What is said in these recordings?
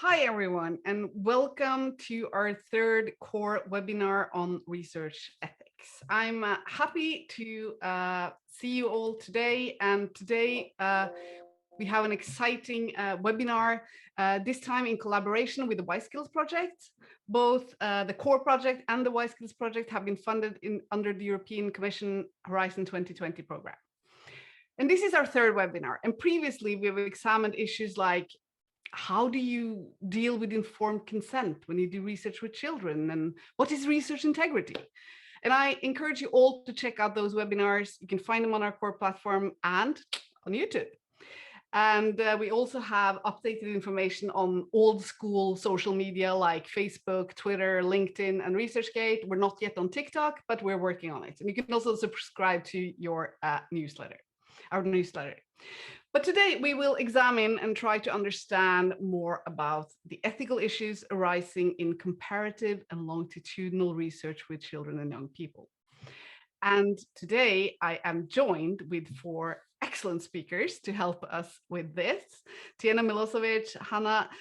Hi, everyone, and welcome to our third core webinar on research ethics. I'm happy to see you all today. And today we have an exciting webinar, this time in collaboration with the ySKILLS project. Both the core project and the ySKILLS project have been funded under the European Commission Horizon 2020 program. And this is our third webinar. And previously, we've examined issues like how do you deal with informed consent when you do research with children, and what is research integrity? And I encourage you all to check out those webinars. You can find them on our core platform and on YouTube. And we also have updated information on old school social media like Facebook, Twitter, LinkedIn, and ResearchGate. We're not yet on TikTok, but we're working on it. And you can also subscribe to your newsletter, our newsletter. But today we will examine and try to understand more about the ethical issues arising in comparative and longitudinal research with children and young people. And today I am joined with 4 excellent speakers to help us with this. Tijana Milosevic, Hanna,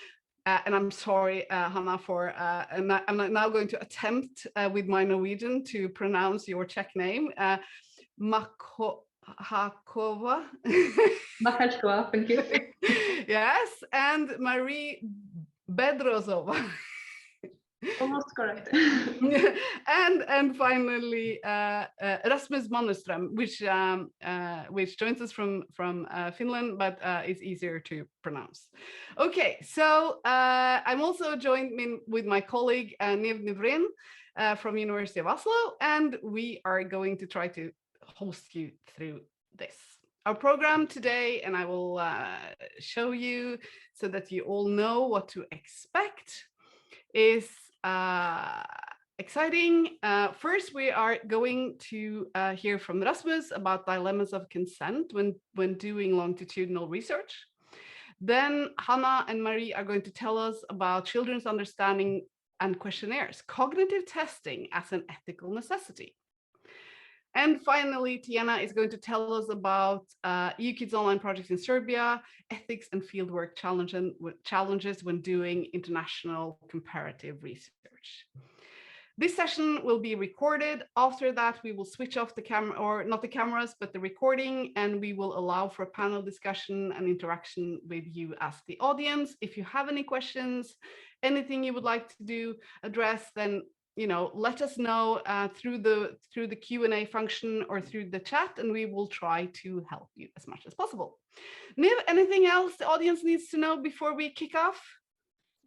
and I'm sorry, Hanna, for, and I'm now going to attempt with my Norwegian to pronounce your Czech name, Macháčková. Macháčková, thank you. Yes, and Marie Bedrošová. Almost correct. and finally Rasmus Mannerström, which joins us from Finland, but is easier to pronounce. Okay, so I'm also joined with my colleague Niamh Bhroin from University of Oslo, and we are going to try to host you through this. Our program today, and I will show you so that you all know what to expect, is exciting. First, we are going to hear from Rasmus about dilemmas of consent when doing longitudinal research. Then Hanna and Marie are going to tell us about children's understanding and questionnaires, cognitive testing as an ethical necessity. And finally, Tijana is going to tell us about ySKILLS online projects in Serbia, ethics and fieldwork challenges when doing international comparative research. This session will be recorded. After that, we will switch off the camera, or not the cameras, but the recording, and we will allow for a panel discussion and interaction with you as the audience. If you have any questions, anything you would like to address, then let us know through the Q&A function or through the chat, and we will try to help you as much as possible. Niamh, anything else the audience needs to know before we kick off?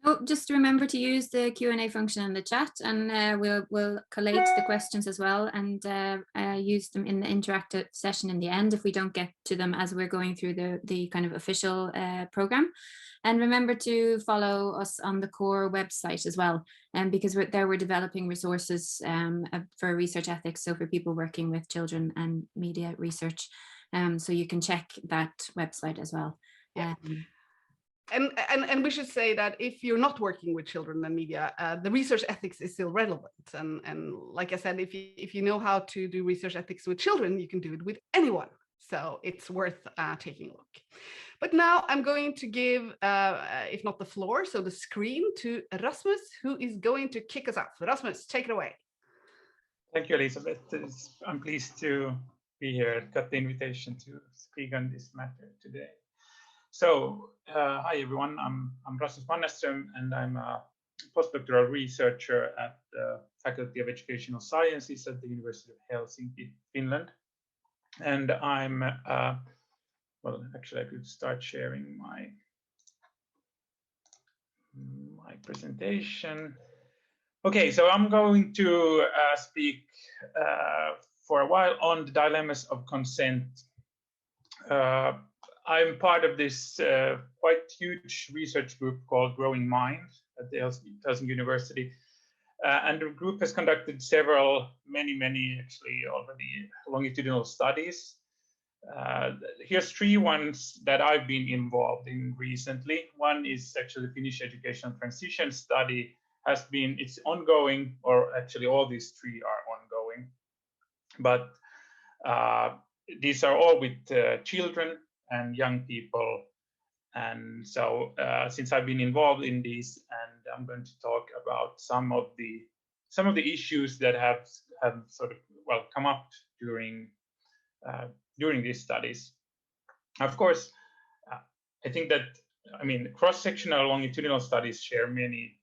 Oh, just remember to use the Q&A function in the chat, and we'll collate the questions as well and use them in the interactive session in the end if we don't get to them as we're going through the kind of official program. And remember to follow us on the core website as well, because we're developing resources for research ethics, so for people working with children and media research. So you can check that website as well. Yeah. And we should say that if you're not working with children and media, the research ethics is still relevant. And like I said, if you know how to do research ethics with children, you can do it with anyone. So it's worth taking a look. But now I'm going to give, if not the floor, so the screen to Rasmus, who is going to kick us off. Rasmus, take it away. Thank you, Elisabeth. I'm pleased to be here, got the invitation to speak on this matter today. So, hi everyone, I'm Rasmus Mannerström, and I'm a postdoctoral researcher at the Faculty of Educational Sciences at the University of Helsinki, Finland. And I'm, well, actually I could start sharing my presentation. Okay, so I'm going to speak for a while on the dilemmas of consent. I'm part of this quite huge research group called Growing Minds at the Helsinki University. And the group has conducted many actually already longitudinal studies. Here's 3 ones that I've been involved in recently. One is actually the Finnish educational transition study. It's ongoing, or actually all these 3 are ongoing. But these are all with children and young people And so since I've been involved in these, and I'm going to talk about some of the issues that have sort of come up during these studies. Of course, I think that cross-sectional longitudinal studies share many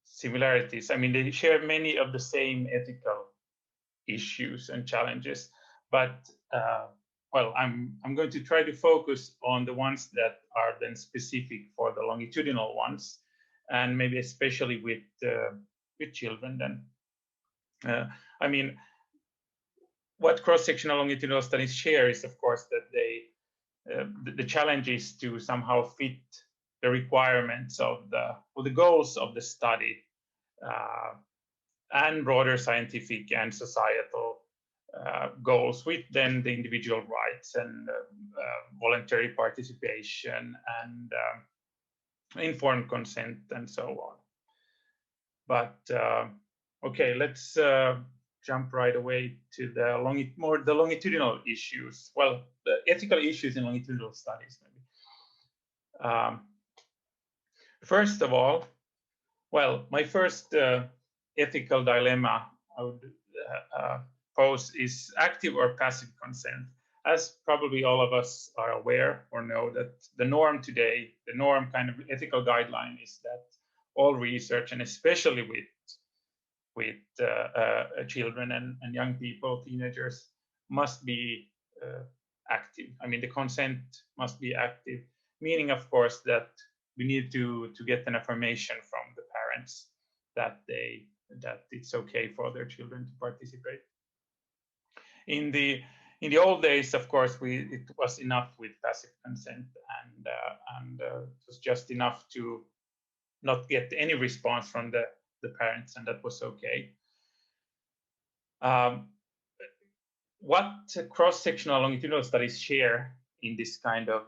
similarities. I mean, they share many of the same ethical issues and challenges, but I'm going to try to focus on the ones that are then specific for the longitudinal ones, and maybe especially with children. Then, what cross-sectional longitudinal studies share is, of course, that they the challenge is to somehow fit the requirements of the goals of the study and broader scientific and societal goals with then the individual rights and voluntary participation and informed consent and so on. But okay, let's jump right away to the longitudinal issues. Well, the ethical issues in longitudinal studies, maybe. First of all, my first ethical dilemma I would pose is active or passive consent. As probably all of us are aware or know, that the norm today, the norm kind of ethical guideline is that all research, and especially with children and young people, teenagers, must be active. I mean, the consent must be active, meaning, of course, that we need to get an affirmation from the parents that it's okay for their children to participate. In the old days, of course, it was enough with passive consent, and it was just enough to not get any response from the parents, and that was okay. What cross-sectional longitudinal studies share in this kind of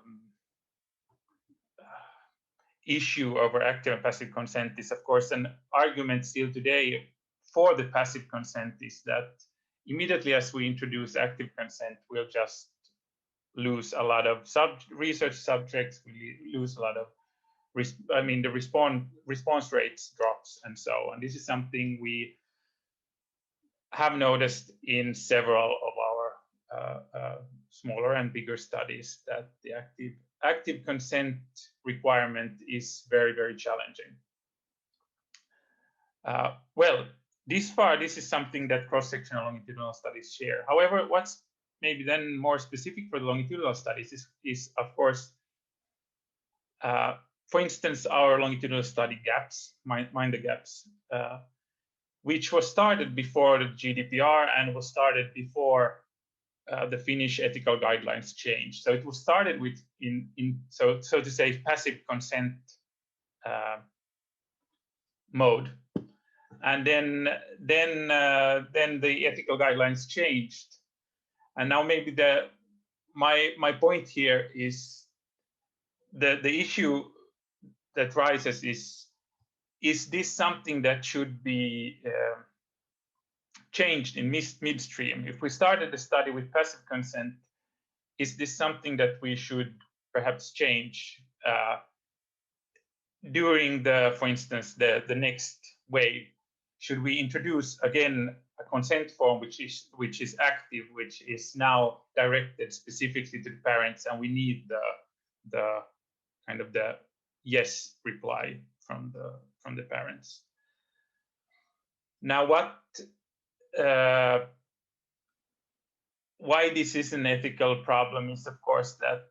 issue over active and passive consent is, of course, an argument still today for the passive consent is that immediately as we introduce active consent, we'll just lose a lot of research subjects, we lose a lot of the response rates drops and so on. This is something we have noticed in several of our smaller and bigger studies, that the active consent requirement is very, very challenging. This is something that cross-sectional longitudinal studies share. However, what's maybe then more specific for the longitudinal studies is of course, for instance, our longitudinal study GAPS, Mind the Gaps, which was started before the GDPR and was started before the Finnish ethical guidelines changed. So it was started with so to say passive consent mode, and then the ethical guidelines changed, and now maybe my point here is the issue that rises is this something that should be changed in midstream? If we started the study with passive consent, is this something that we should perhaps change during for instance, the next wave? Should we introduce again a consent form which is active, which is now directed specifically to the parents, and we need the kind of the yes reply from the parents? Now, why this is an ethical problem is, of course, that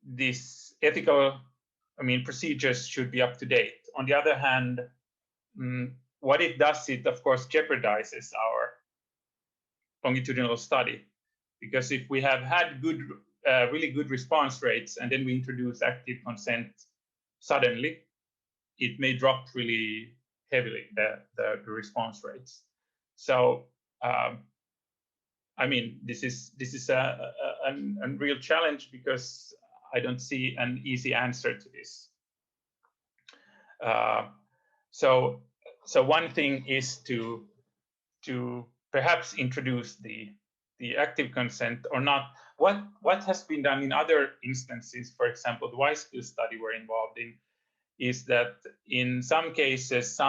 this ethical, procedures should be up to date. On the other hand, what it does, it of course jeopardizes our longitudinal study, because if we have had really good response rates and then we introduce active consent suddenly, it may drop really heavily, the response rates. So this is a real challenge, because I don't see an easy answer to this. So one thing is to perhaps introduce the active consent or not, what has been done in other instances, for example, the ySKILLS study we're involved in, is that in some cases,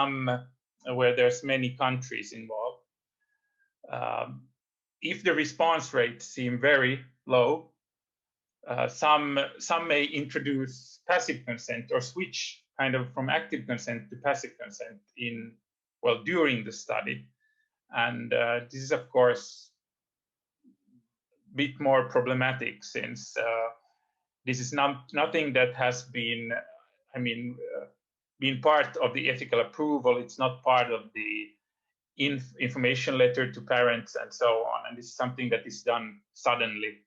where there's many countries involved, if the response rates seem very low, some may introduce passive consent or switch kind of from active consent to passive consent during the study. And this is, of course, a bit more problematic, since this is nothing that has been, been part of the ethical approval. It's not part of the information letter to parents and so on. And this is something that is done suddenly.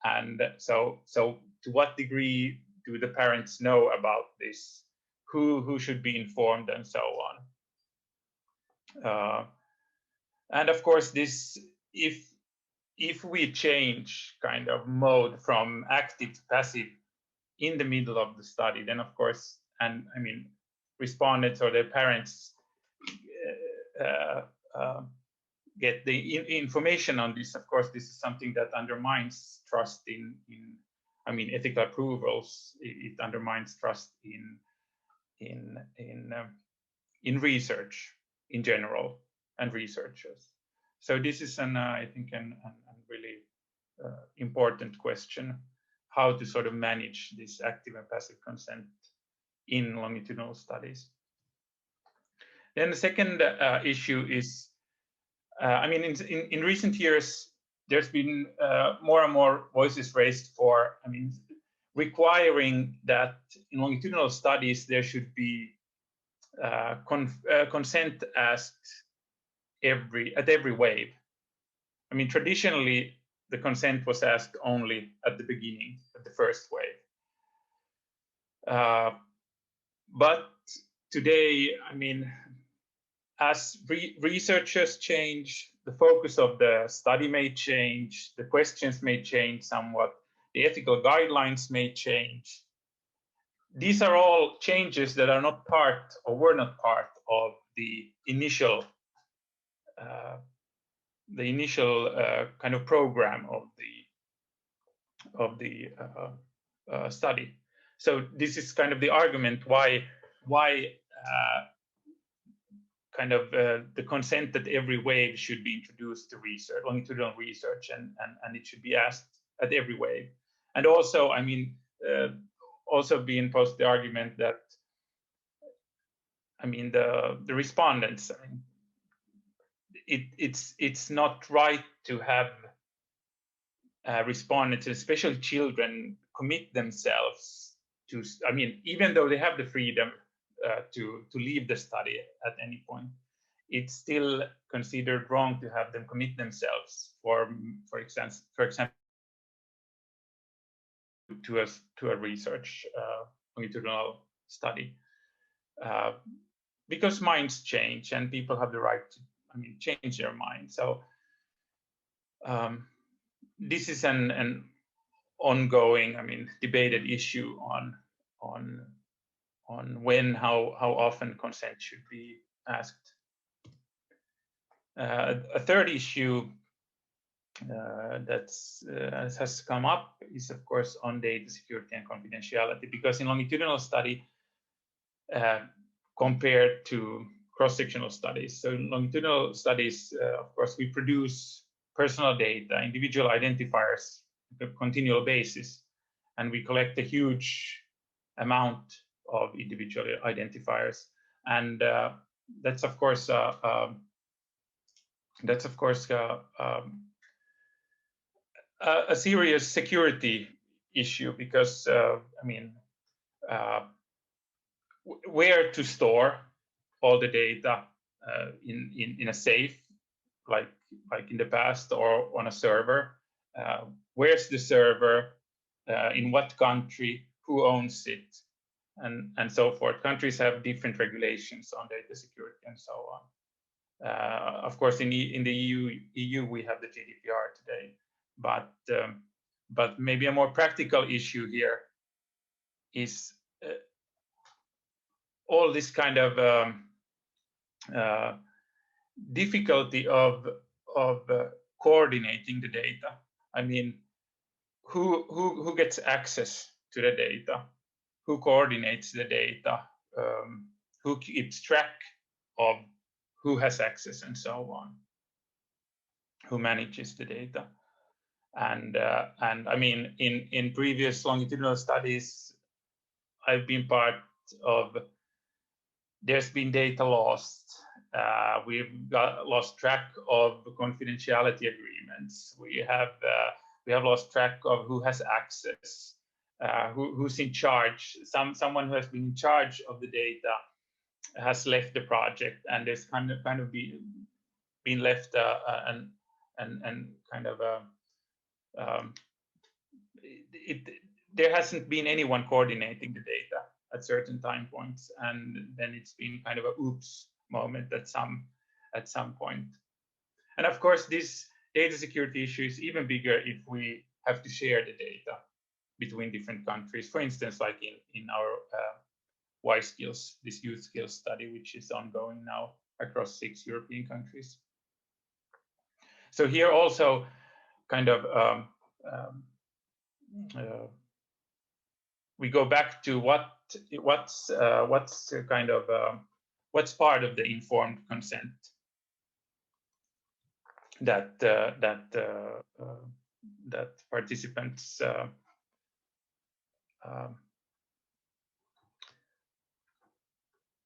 And so to what degree do the parents know about this? Who should be informed and so on? And of course, this, if we change kind of mode from active to passive in the middle of the study, then of course, and I mean, respondents or their parents get the information on this. Of course, this is something that undermines trust in ethical approvals. It undermines trust in research in general and researchers. So this is I think a really important question, how to sort of manage this active and passive consent in longitudinal studies. Then the second issue is, in recent years, there's been more and more voices raised for, requiring that in longitudinal studies there should be consent asked at every wave. Traditionally, the consent was asked only at the beginning, at the first wave. But today, as researchers change, the focus of the study may change, the questions may change somewhat, the ethical guidelines may change. These are all changes that are not part or were not part of the initial kind of program of the study. So this is kind of the argument why the consent at every wave should be introduced to research, longitudinal research, and it should be asked at every wave. And also, also being posed the argument that, the respondents, it's not right to have respondents, especially children, commit themselves to, even though they have the freedom to leave the study at any point, it's still considered wrong to have them commit themselves for example, to a research longitudinal study, because minds change and people have the right to change their mind. So this is an ongoing, debated issue on when, how often consent should be asked. A third issue that has come up is, of course, on data security and confidentiality, because in longitudinal study, compared to cross-sectional studies, so in longitudinal studies, of course, we produce personal data, individual identifiers on a continual basis, and we collect a huge amount of individual identifiers, and that's of course a serious security issue, because where to store all the data in a safe, like in the past, or on a server? Where's the server? In what country? Who owns it? And so forth. Countries have different regulations on data security and so on. Of course, in the EU we have the GDPR today, but maybe a more practical issue here is all this kind of difficulty of coordinating the data. who gets access to the data, who coordinates the data, who keeps track of who has access and so on, who manages the data. And I mean, in previous longitudinal studies I've been part of, there's been data lost. We've lost track of confidentiality agreements. We have lost track of who has access, who's in charge. Someone who has been in charge of the data has left the project, and there's kind of been left and kind of there hasn't been anyone coordinating the data at certain time points, and then it's been kind of a oops moment at some point. And of course, this data security issue is even bigger if we have to share the data between different countries. For instance, like in our ySKILLS, this ySKILLS study, which is ongoing now across 6 European countries. So here also kind of we go back to what's kind of what's part of the informed consent that participants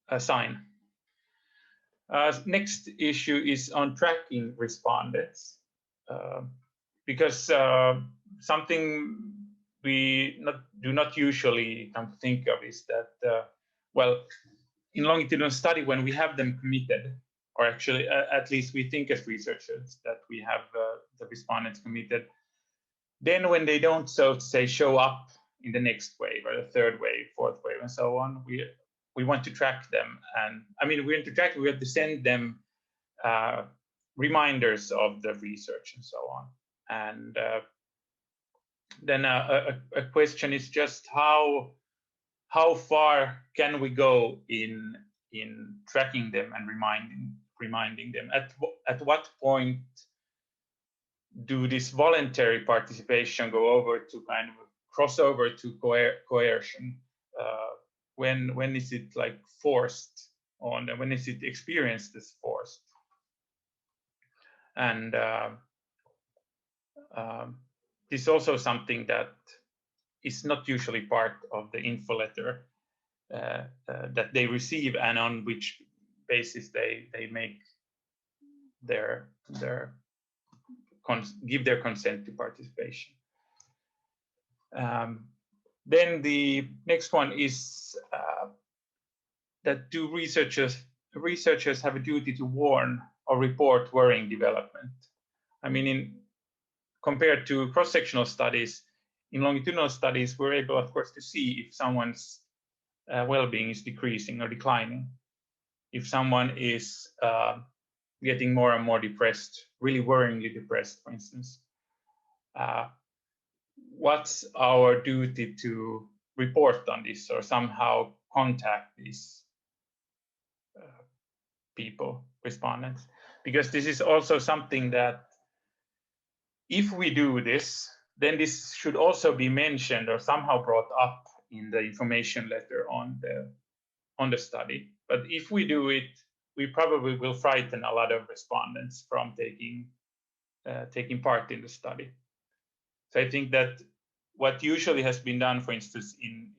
assign. Next issue is on tracking respondents, because something we do not usually come to think of is that, well, in longitudinal study, when we have them committed, or actually at least we think as researchers that we have the respondents committed, then when they don't, so to say, show up in the next wave or the third wave, fourth wave, and so on, we want to track them. And I mean, we have to send them reminders of the research and so on. And then a question is just how far can we go in tracking them and reminding them? At what point do this voluntary participation go over to kind of cross over to coercion? When is it like forced on, and when is it experienced as forced? And this is also something that is not usually part of the info letter that they receive, and on which basis they make give their consent to participation. Then the next one is that do researchers have a duty to warn or report worrying development? I mean, compared to cross-sectional studies, in longitudinal studies, we're able, of course, to see if someone's well-being is decreasing or declining, if someone is getting more and more depressed, really worryingly depressed, for instance. What's our duty to report on this or somehow contact these people, respondents? Because this is also something that if we do this, then this should also be mentioned or somehow brought up in the information letter on the study. But if we do it, we probably will frighten a lot of respondents from taking part in the study. So I think that what usually has been done, for instance, in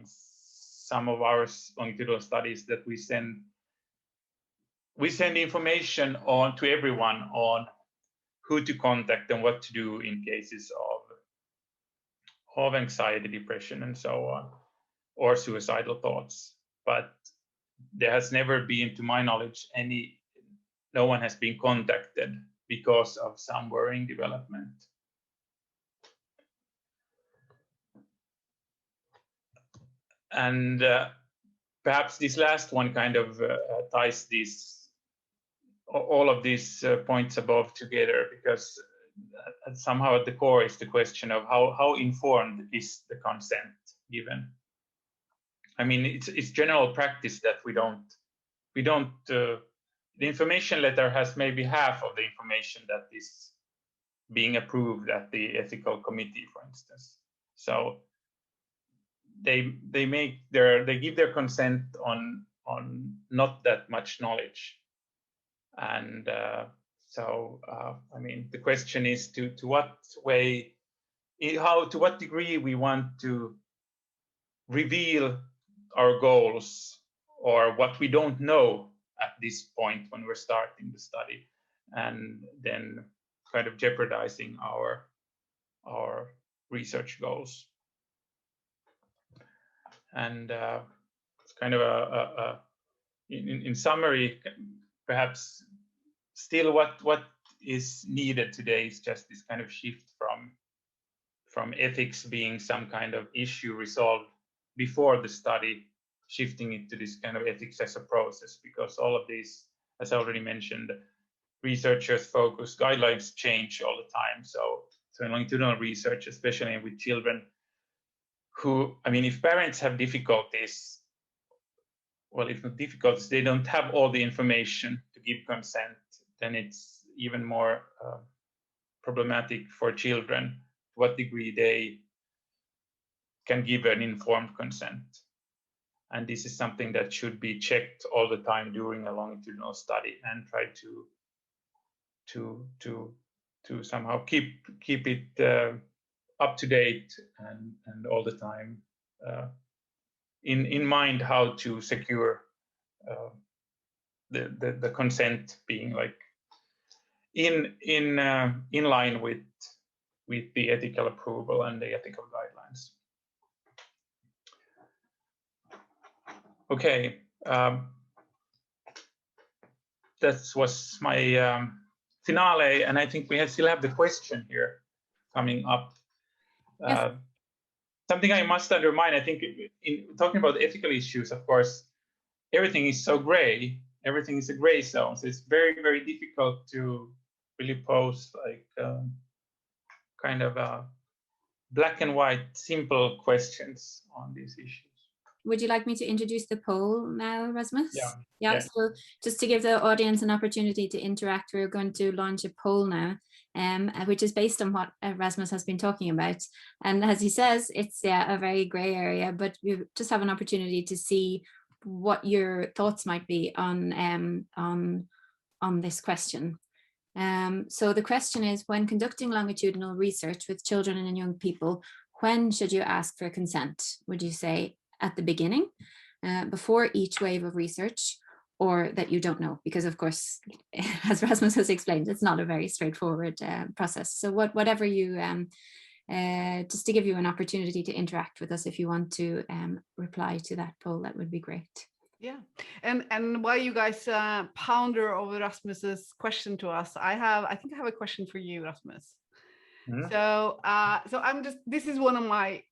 some of our longitudinal studies, that we send information on to everyone on who to contact and what to do in cases of anxiety, depression, and so on, or suicidal thoughts. But there has never been, to my knowledge, no one has been contacted because of some worrying development. And perhaps this last one kind of ties all of these points above together, because somehow at the core is the question of how informed is the consent given. I mean, it's general practice that we don't the information letter has maybe half of the information that is being approved at the ethical committee, for instance. So they give their consent on not that much knowledge. And I mean, the question is to what degree we want to reveal our goals or what we don't know at this point when we're starting the study, and then kind of jeopardizing our research goals. And it's kind of in summary, perhaps still what is needed today is just this kind of shift from ethics being some kind of issue resolved before the study, shifting it to this kind of ethics as a process, because all of these, as I already mentioned, researchers' focus guidelines change all the time. So in longitudinal research, especially with children who, I mean, if parents have difficulties, well, if not difficulties, they don't have all the information to give consent, then it's even more problematic for children to what degree they can give an informed consent. And this is something that should be checked all the time during a longitudinal study, and try to somehow keep it up to date and all the time in mind how to secure the consent being like in line with the ethical approval and the ethical guidelines. Okay, that was my finale, and I think we still have the question here coming up. Yes. Something I must underline, I think, in talking about ethical issues, of course, everything is so gray. Everything is a gray zone. So it's very, very difficult to really pose like kind of black and white, simple questions on these issues. Would you like me to introduce the poll now, Rasmus? Yeah. So just to give the audience an opportunity to interact, we're going to launch a poll now, which is based on what Rasmus has been talking about. And as he says, it's a very gray area, but we just have an opportunity to see what your thoughts might be on this question. So the question is, when conducting longitudinal research with children and young people, when should you ask for consent? Would you say at the beginning, before each wave of research, or that you don't know? Because of course, as Rasmus has explained, it's not a very straightforward process. So whatever you, just to give you an opportunity to interact with us, if you want to reply to that poll, that would be great. Yeah, and while you guys ponder over Rasmus's question to us, I think I have a question for you, Rasmus. Mm-hmm. So this is one of my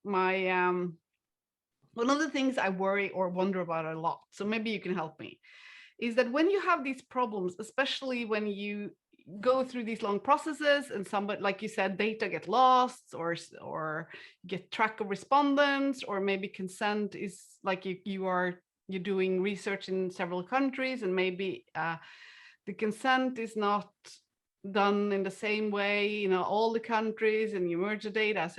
one of the things I worry or wonder about a lot, so maybe you can help me, is that when you have these problems, especially when you go through these long processes and somebody, like you said, data get lost or get track of respondents, or maybe consent is like you're doing research in several countries, and maybe the consent is not done in the same way in all the countries, and you merge the data.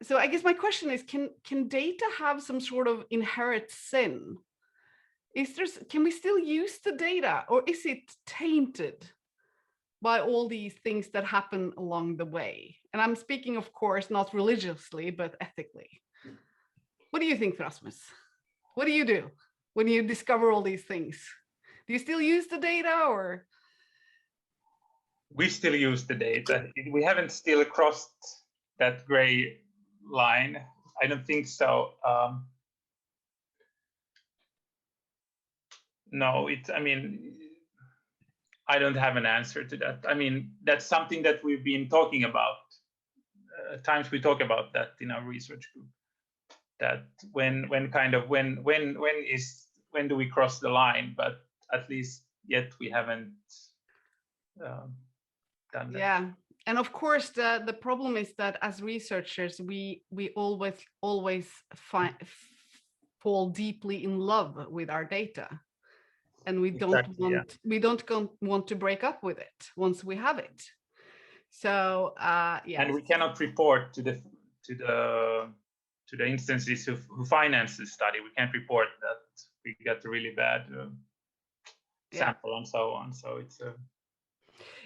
So I guess my question is, can data have some sort of inherent sin? Can we still use the data, or is it tainted by all these things that happen along the way? And I'm speaking, of course, not religiously, but ethically. What do you think, Rasmus? What do you do when you discover all these things? Do you still use the data, or? We still use the data. We haven't still crossed that gray line. I don't think so. No, I mean, I don't have an answer to that. I mean, that's something that we've been talking about. At times we talk about that in our research group. That when do we cross the line? But at least yet we haven't done that. Yeah. And of course, the problem is that as researchers, we always fall deeply in love with our data. and we don't want to break up with it once we have it. So yeah. And we cannot report to the instances who finance the study. We can't report that we got a really bad sample and so on. So it's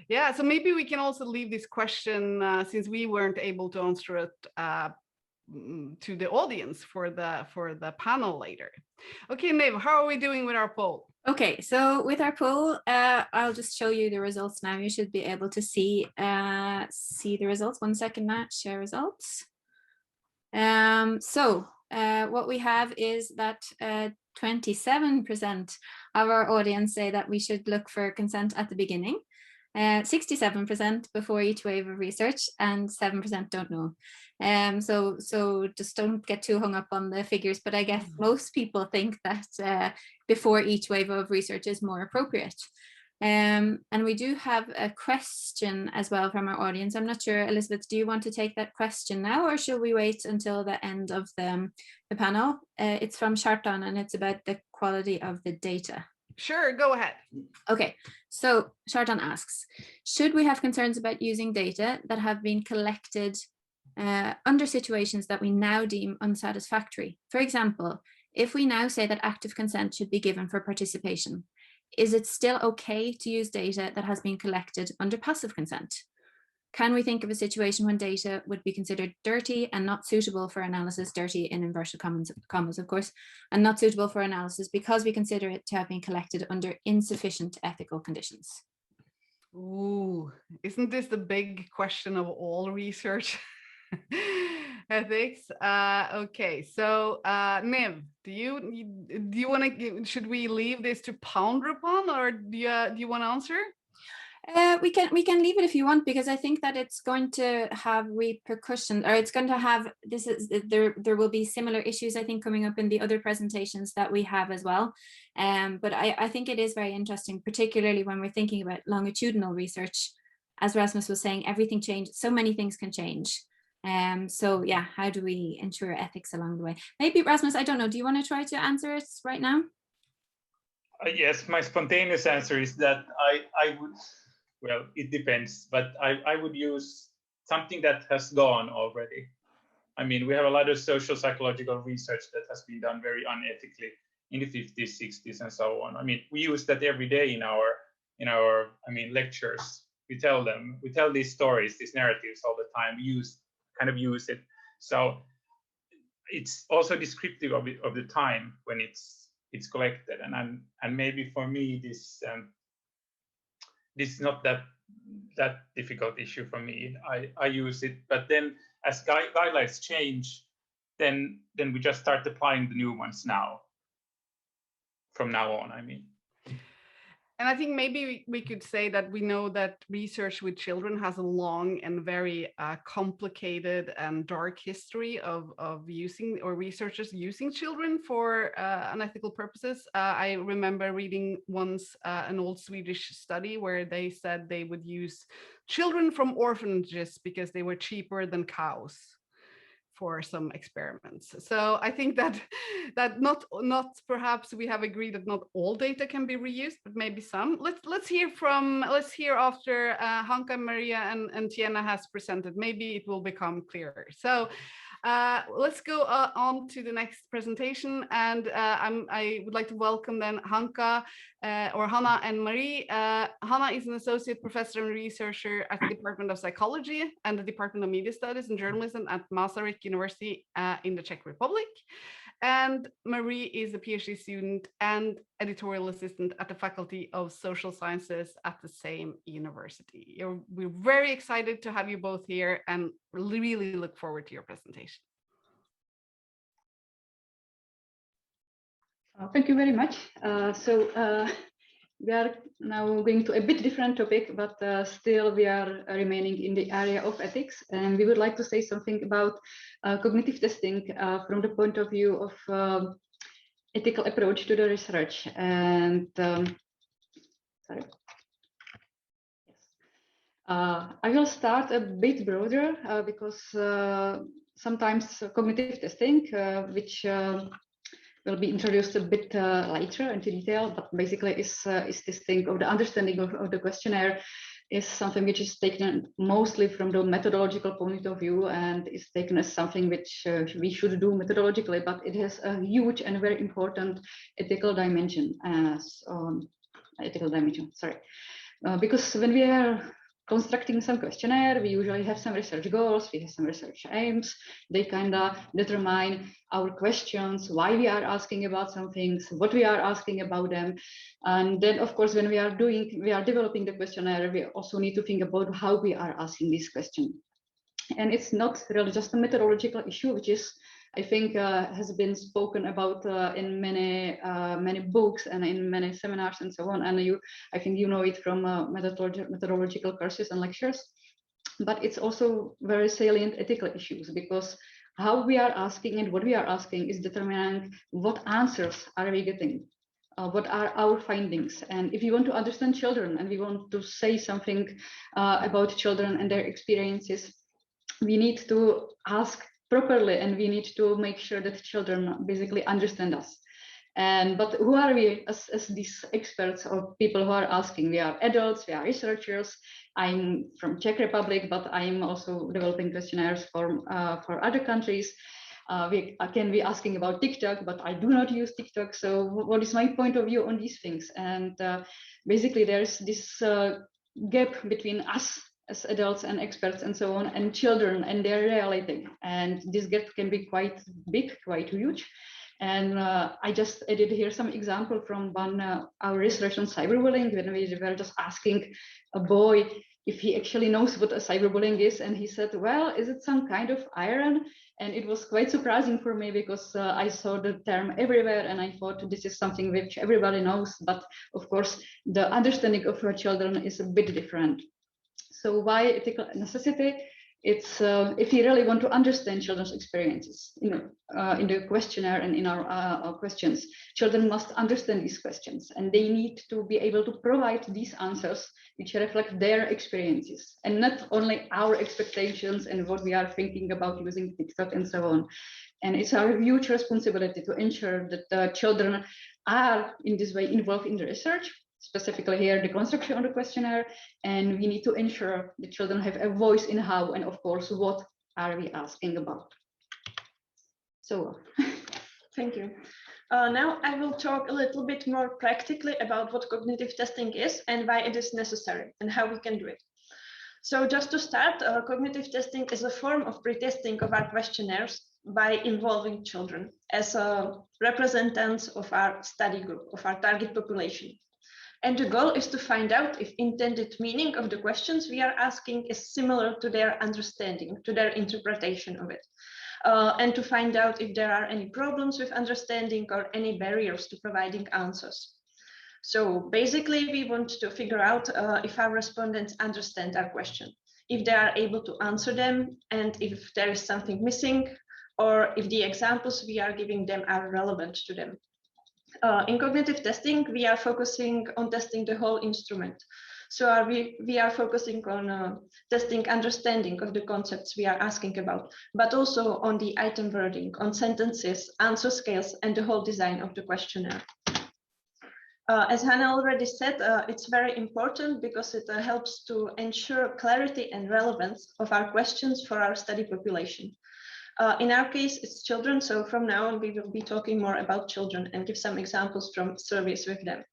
yeah. So maybe we can also leave this question since we weren't able to answer it to the audience for the panel later. Okay, Niamh, how are we doing with our poll? Okay, so with our poll, I'll just show you the results now. You should be able to see the results. 1 second, Matt, share results. So what we have is that 27% of our audience say that we should look for consent at the beginning, 67% before each wave of research, and 7% don't know. So just don't get too hung up on the figures, but I guess most people think that before each wave of research is more appropriate. And we do have a question as well from our audience. I'm not sure, Elisabeth, do you want to take that question now, or should we wait until the end of the panel? It's from Kjartan, and it's about the quality of the data. Sure, go ahead. Okay, so Kjartan asks, should we have concerns about using data that have been collected under situations that we now deem unsatisfactory? For example, if we now say that active consent should be given for participation, is it still okay to use data that has been collected under passive consent? Can we think of a situation when data would be considered dirty and not suitable for analysis, dirty in inverted commas, of course, and not suitable for analysis because we consider it to have been collected under insufficient ethical conditions? Ooh, isn't this the big question of all research ethics? Okay, so Niamh, do you want to? Should we leave this to ponder upon, or do you want to answer? We can leave it if you want, because I think that it's going to have repercussions, or it's going to have there will be similar issues, I think, coming up in the other presentations that we have as well. But I think it is very interesting, particularly when we're thinking about longitudinal research. As Rasmus was saying, everything changes, so many things can change. So yeah, how do we ensure ethics along the way? Maybe Rasmus, I don't know, do you want to try to answer it right now? Yes, my spontaneous answer is that I would, well, it depends, but I would use something that has gone already. I mean, we have a lot of social psychological research that has been done very unethically in the 50s, 60s, and so on. I mean, we use that every day in our lectures. We tell these stories, these narratives all the time. We kind of use it. So it's also descriptive of the time when it's collected, and maybe for me this is not that difficult issue for me. I use it, but then as guidelines change, then we just start applying the new ones now. From now on, I mean. And I think maybe we could say that we know that research with children has a long and very complicated and dark history of using, or researchers using children for unethical purposes. I remember reading once an old Swedish study where they said they would use children from orphanages because they were cheaper than cows for some experiments. So I think that not perhaps we have agreed that not all data can be reused, but maybe some. Let's hear after Hanka, Maria, and Tijana has presented. Maybe it will become clearer. So let's go on to the next presentation, and I would like to welcome then Hanka, or Hanna and Marie. Hanna is an associate professor and researcher at the Department of Psychology and the Department of Media Studies and Journalism at Masaryk University in the Czech Republic. And Marie is a PhD student and editorial assistant at the Faculty of Social Sciences at the same university. We're very excited to have you both here and really look forward to your presentation. Thank you very much. We are now going to a bit different topic, but still we are remaining in the area of ethics. And we would like to say something about cognitive testing from the point of view of ethical approach to the research. And sorry. Yes. I will start a bit broader because sometimes cognitive testing, which will be introduced a bit later into detail, but basically is this thing of the understanding of the questionnaire is something which is taken mostly from the methodological point of view and is taken as something which we should do methodologically, but it has a huge and very important ethical dimension. Because when we are constructing some questionnaire, we usually have some research goals, we have some research aims. They kind of determine our questions, why we are asking about some things, what we are asking about them. And then, of course, when we are developing the questionnaire, we also need to think about how we are asking this question. And it's not really just a methodological issue, which is, I think, has been spoken about in many books and in many seminars and so on. And I think you know it from methodological courses and lectures. But it's also very salient ethical issues, because how we are asking and what we are asking is determining what answers are we getting. What are our findings? And if you want to understand children and we want to say something about children and their experiences, we need to ask properly, and we need to make sure that children basically understand us. But who are we as these experts or people who are asking? We are adults, we are researchers. I'm from Czech Republic, but I'm also developing questionnaires for other countries. We can be asking about TikTok, but I do not use TikTok. So what is my point of view on these things? And basically there's this gap between us as adults and experts and so on, and children and their reality. And this gap can be quite big, quite huge. And I just added here some example from our research on cyberbullying, when we were just asking a boy if he actually knows what a cyberbullying is. And he said, well, is it some kind of iron? And it was quite surprising for me, because I saw the term everywhere and I thought this is something which everybody knows. But of course, the understanding of children is a bit different. So why ethical necessity? It's if you really want to understand children's experiences, in the questionnaire and in our questions, children must understand these questions, and they need to be able to provide these answers which reflect their experiences, and not only our expectations and what we are thinking about using TikTok and so on. And it's our huge responsibility to ensure that the children are in this way involved in the research, specifically here the construction of the questionnaire, and we need to ensure the children have a voice in how and of course what are we asking about. So thank you. Now I will talk a little bit more practically about what cognitive testing is and why it is necessary and how we can do it. So just to start, cognitive testing is a form of pre-testing of our questionnaires by involving children as representatives of our study group, of our target population. And the goal is to find out if intended meaning of the questions we are asking is similar to their understanding, to their interpretation of it. And to find out if there are any problems with understanding or any barriers to providing answers. So basically, we want to figure out if our respondents understand our question, if they are able to answer them, and if there is something missing, or if the examples we are giving them are relevant to them. In cognitive testing, we are focusing on testing the whole instrument. So we are focusing on testing understanding of the concepts we are asking about, but also on the item wording, on sentences, answer scales, and the whole design of the questionnaire. As Hanna already said, it's very important because it helps to ensure clarity and relevance of our questions for our study population. In our case, it's children, so from now on we will be talking more about children and give some examples from surveys with them.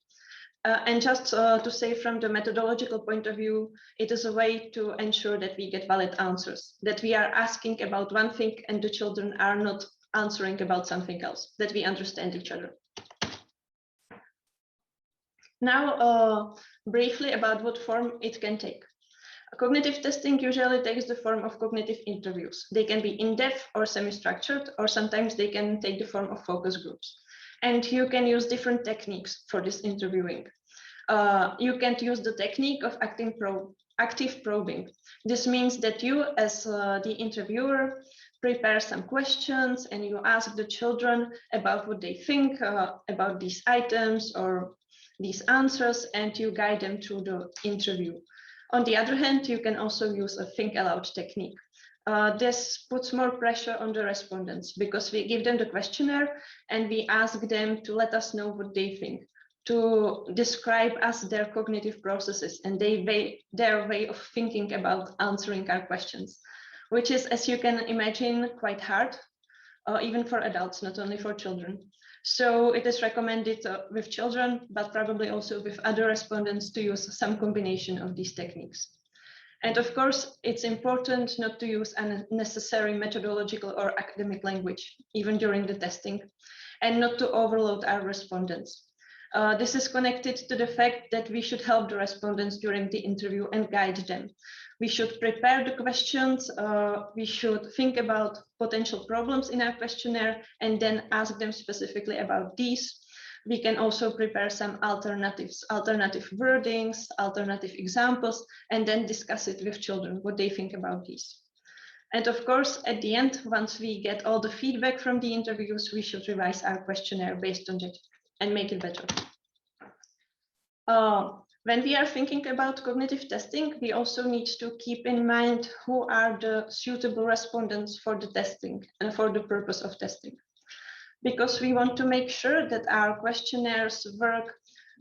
And just to say from the methodological point of view, it is a way to ensure that we get valid answers, that we are asking about one thing and the children are not answering about something else, that we understand each other. Now, briefly about what form it can take. Cognitive testing usually takes the form of cognitive interviews. They can be in-depth or semi-structured, or sometimes they can take the form of focus groups. And you can use different techniques for this interviewing. You can use the technique of active probing. This means that you, as the interviewer, prepare some questions and you ask the children about what they think about these items or these answers, and you guide them through the interview. On the other hand, you can also use a think aloud technique. this puts more pressure on the respondents because we give them the questionnaire and we ask them to let us know what they think, to describe us their cognitive processes and their way of thinking about answering our questions, which is, as you can imagine, quite hard, even for adults, not only for children. So it is recommended with children, but probably also with other respondents to use some combination of these techniques. And of course, it's important not to use unnecessary methodological or academic language, even during the testing, and not to overload our respondents. This is connected to the fact that we should help the respondents during the interview and guide them. We should prepare the questions, we should think about potential problems in our questionnaire and then ask them specifically about these. We can also prepare some alternatives, alternative wordings, alternative examples, and then discuss it with children, what they think about these. And of course, at the end, once we get all the feedback from the interviews, we should revise our questionnaire based on it and make it better. When we are thinking about cognitive testing, we also need to keep in mind who are the suitable respondents for the testing and for the purpose of testing. Because we want to make sure that our questionnaires work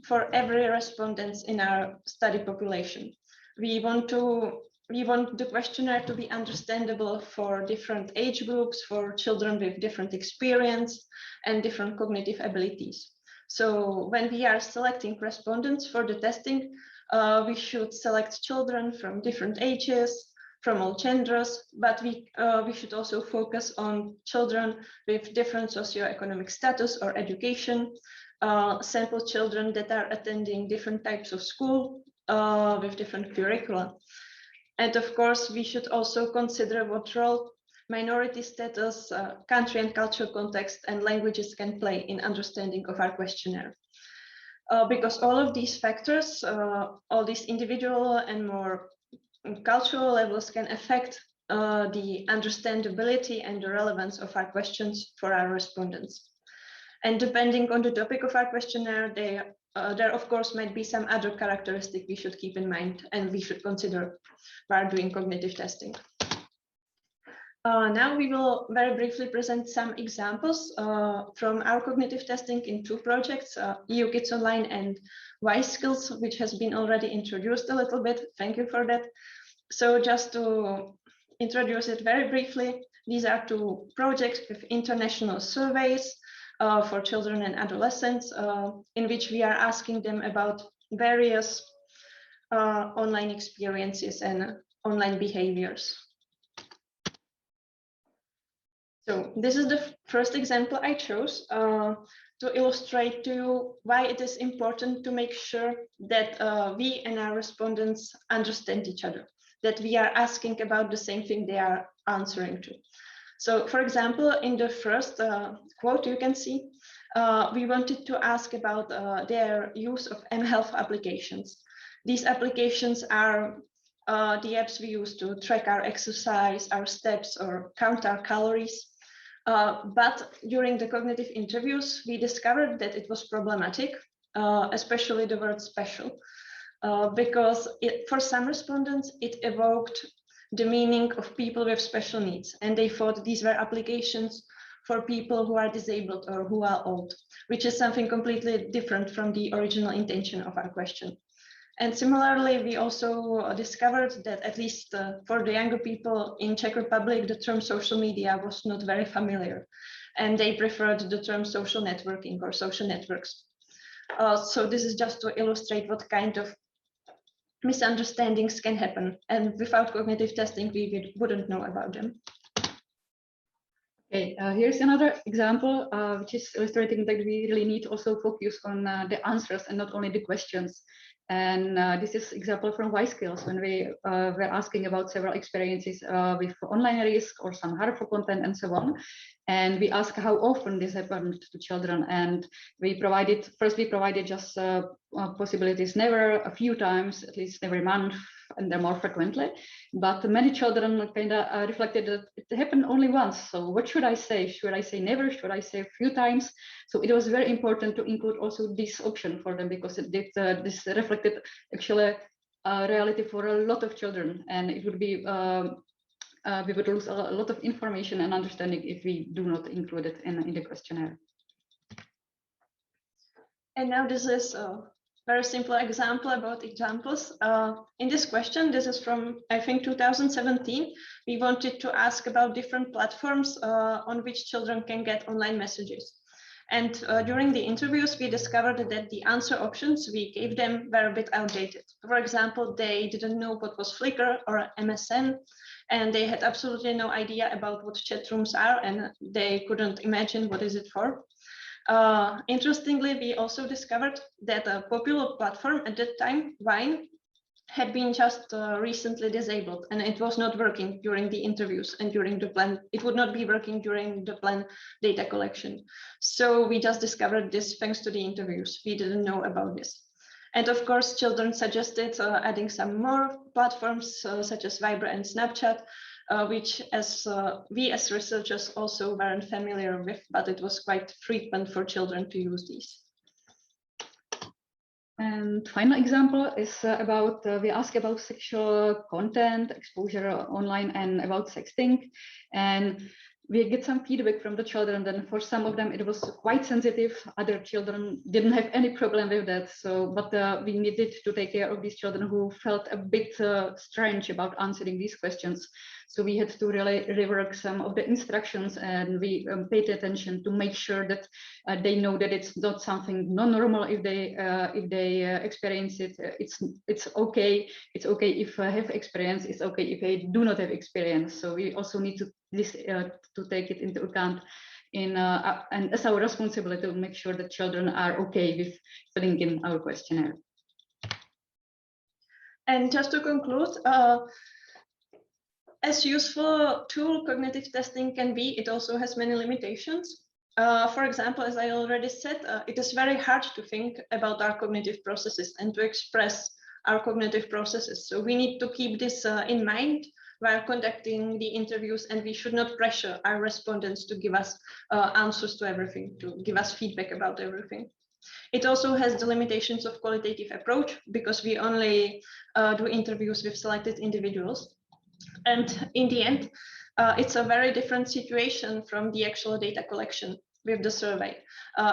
for every respondent in our study population. We want the questionnaire to be understandable for different age groups, for children with different experience and different cognitive abilities. So when we are selecting respondents for the testing, we should select children from different ages, from all genders, but we should also focus on children with different socioeconomic status or education, sample children that are attending different types of school with different curricula. And of course, we should also consider what role minority status, country and cultural context, and languages can play in understanding of our questionnaire. Because all of these factors, all these individual and more cultural levels can affect the understandability and the relevance of our questions for our respondents. And depending on the topic of our questionnaire, there of course might be some other characteristic we should keep in mind and we should consider while doing cognitive testing. Now we will very briefly present some examples from our cognitive testing in two projects, EU-Kids Online and ySKILLS, which has been already introduced a little bit. Thank you for that. So just to introduce it very briefly, these are two projects with international surveys for children and adolescents in which we are asking them about various online experiences and online behaviors. So this is the first example I chose to illustrate to you why it is important to make sure that we and our respondents understand each other, that we are asking about the same thing they are answering to. So for example, in the first quote you can see, we wanted to ask about their use of mHealth applications. These applications are the apps we use to track our exercise, our steps, or count our calories. But during the cognitive interviews, we discovered that it was problematic, especially the word special, because for some respondents, it evoked the meaning of people with special needs. And they thought these were applications for people who are disabled or who are old, which is something completely different from the original intention of our question. And similarly, we also discovered that at least for the younger people in Czech Republic, the term social media was not very familiar, and they preferred the term social networking or social networks. So this is just to illustrate what kind of misunderstandings can happen, and without cognitive testing, we wouldn't know about them. Okay, here's another example, which is illustrating that we really need to also focus on the answers and not only the questions. And this is example from ySKILLS, when we were asking about several experiences with online risk or some harmful content and so on. And we asked how often this happened to children. And we provided just possibilities, never, a few times, at least every month, and then more frequently. But many children kind of reflected that it happened only once. So what should I say? Should I say never? Should I say a few times? So it was very important to include also this option for them, because this reflected actually reality for a lot of children. And it would be we would lose a lot of information and understanding if we do not include it in the questionnaire. And now this is a very simple example about examples. In this question, this is from, I think, 2017. We wanted to ask about different platforms on which children can get online messages. And during the interviews, we discovered that the answer options we gave them were a bit outdated. For example, they didn't know what was Flickr or MSN, and they had absolutely no idea about what chat rooms are, and they couldn't imagine what is it for. Interestingly, we also discovered that a popular platform at that time, Bhroin, had been just recently disabled, and it was not working during the interviews and during the plan. It would not be working during the plan data collection. So we just discovered this thanks to the interviews. We didn't know about this. And of course, children suggested adding some more platforms such as Viber and Snapchat, which we as researchers also weren't familiar with, but it was quite frequent for children to use these. And final example is about, we ask about sexual content, exposure online, and about sexting. And we get some feedback from the children, and for some of them it was quite sensitive. Other children didn't have any problem with that. So, but we needed to take care of these children who felt a bit strange about answering these questions. So we had to really rework some of the instructions, and we paid attention to make sure that they know that it's not something non-normal if they experience it. It's okay. It's okay if I have experience. It's okay if I do not have experience. So we also need to take it into account and as our responsibility to make sure that children are okay with filling in our questionnaire. And just to conclude, as useful tool cognitive testing can be, it also has many limitations. For example, as I already said, it is very hard to think about our cognitive processes and to express our cognitive processes. So we need to keep this in mind while conducting the interviews, and we should not pressure our respondents to give us answers to everything, to give us feedback about everything. It also has the limitations of qualitative approach because we only do interviews with selected individuals. And in the end, it's a very different situation from the actual data collection with the survey.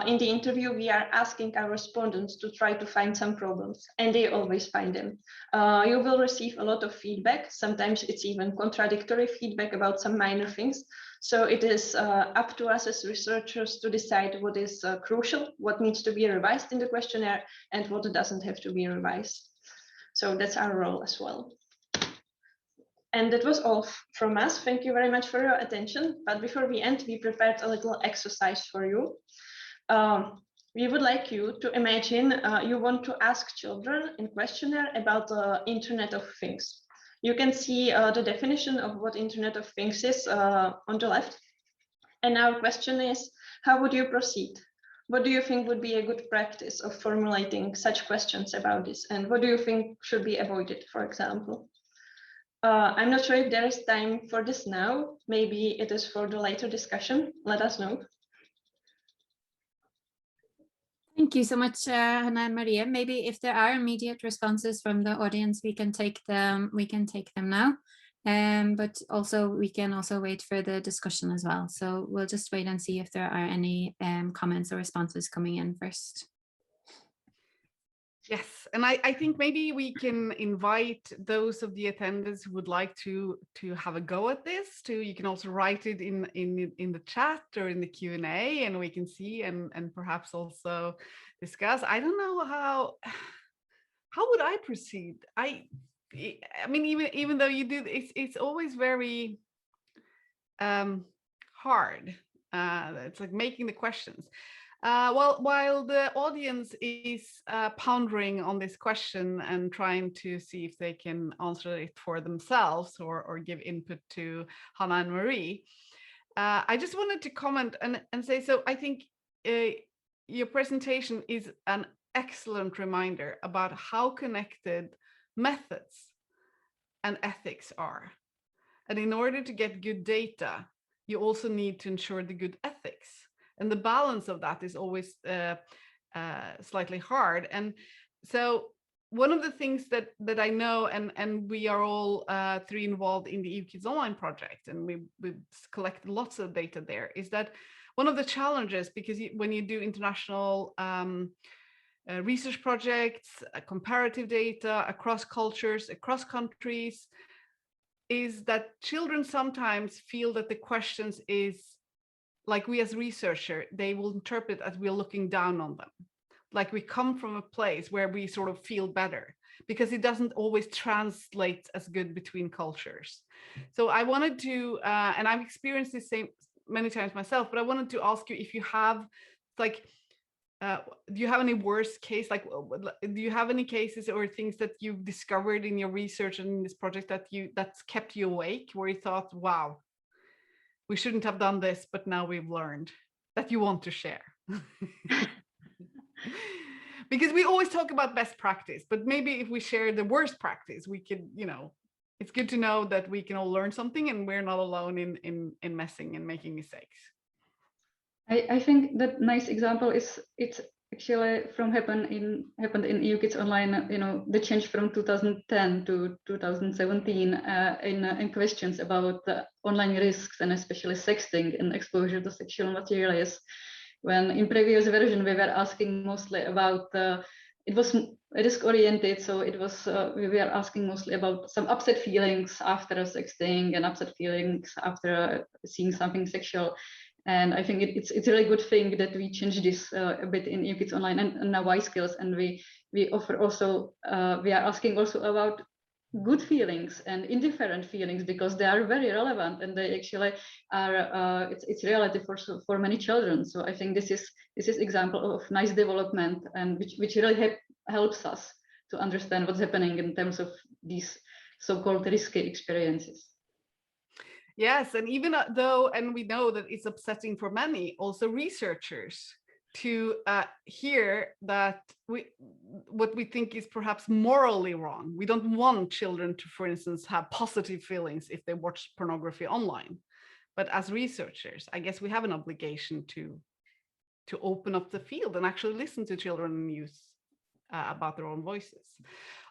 In the interview, we are asking our respondents to try to find some problems, and they always find them. You will receive a lot of feedback. Sometimes it's even contradictory feedback about some minor things. So it is up to us as researchers to decide what is crucial, what needs to be revised in the questionnaire, and what doesn't have to be revised. So that's our role as well. And that was all from us. Thank you very much for your attention. But before we end, we prepared a little exercise for you. We would like you to imagine you want to ask children in questionnaire about the Internet of Things. You can see the definition of what Internet of Things is on the left. And our question is, how would you proceed? What do you think would be a good practice of formulating such questions about this? And what do you think should be avoided, for example? I'm not sure if there is time for this now. Maybe it is for the later discussion. Let us know. Thank you so much, Hanna and Maria. Maybe if there are immediate responses from the audience, we can take them. We can take them now, but also we can also wait for the discussion as well. So we'll just wait and see if there are any comments or responses coming in first. Yes, and I think maybe we can invite those of the attendees who would like to have a go at this. You can also write it in the chat or in the Q&A, and we can see and perhaps also discuss. I don't know how would I proceed. I mean, even though you do, it's always very hard. It's like making the questions. While the audience is pondering on this question and trying to see if they can answer it for themselves or give input to Hanna and Marie, I just wanted to comment and say, so I think your presentation is an excellent reminder about how connected methods and ethics are. And in order to get good data, you also need to ensure the good ethics. And the balance of that is always slightly hard. And so one of the things that I know, and we are all three involved in the ySKILLS Online project, and we've collected lots of data there, is that one of the challenges, because when you do international research projects, comparative data across cultures, across countries, is that children sometimes feel that the questions is, like, we as researchers, they will interpret as we're looking down on them. Like we come from a place where we sort of feel better, because it doesn't always translate as good between cultures. So I wanted to, and I've experienced this same many times myself, but I wanted to ask you if you have, like, do you have any worst case? Like, do you have any cases or things that you've discovered in your research and in this project that's kept you awake, where you thought, wow, we shouldn't have done this, but now we've learned, that you want to share? Because we always talk about best practice, but maybe if we share the worst practice, we could, you know, it's good to know that we can all learn something and we're not alone in messing and making mistakes. I think that nice example is, it's actually happened in ySKILLS Online, you know, the change from 2010 to 2017 in questions about the online risks, and especially sexting and exposure to sexual materials. When in previous version we were asking mostly about it was risk oriented, so it was we were asking mostly about some upset feelings after sexting and upset feelings after seeing something sexual. And I think it's a really good thing that we changed this a bit in ySKILLS Online and now ySKILLS, and we offer also we are asking also about good feelings and indifferent feelings, because they are very relevant and they actually are it's reality for many children. So I think this is example of nice development, and which really helps us to understand what's happening in terms of these so-called risky experiences. Yes, and even though, and we know that it's upsetting for many, also researchers, to hear that what we think is perhaps morally wrong. We don't want children to, for instance, have positive feelings if they watch pornography online. But as researchers, I guess we have an obligation to open up the field and actually listen to children and youth about their own voices.